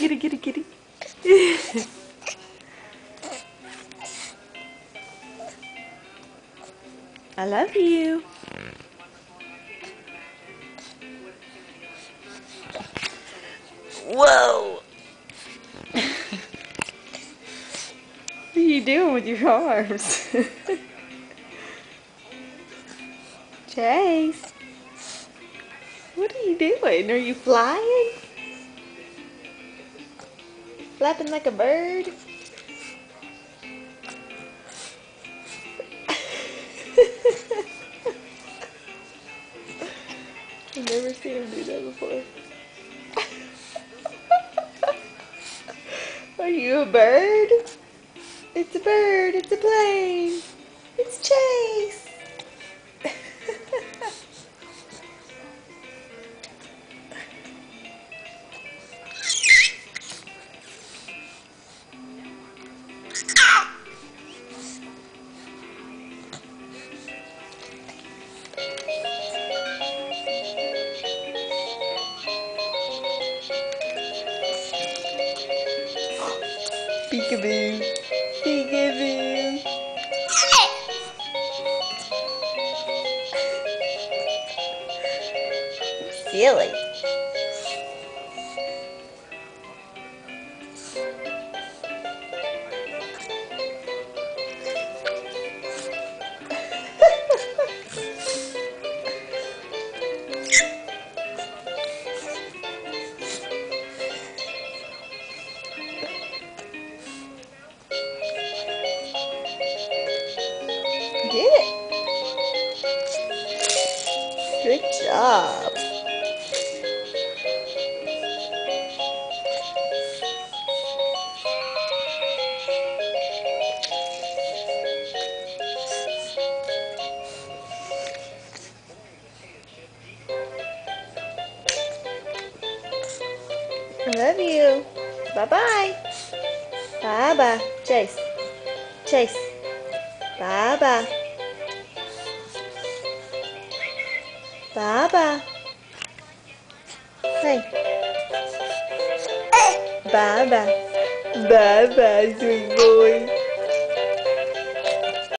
Giddy, giddy, giddy. I love you. Whoa! What are you doing with your arms? Chase, what are you doing? Are you flying? Flapping like a bird? I've never seen him do that before. Are you a bird? It's a bird, it's a plane. It's Chase. Peekaboo. Peekaboo. Silly. Did it. Good job. I love you. Bye-bye. Bye-bye. Chase. Chase. Bye-bye. Bye-bye. Hey. Bye-bye. Bye-bye, sweet boy.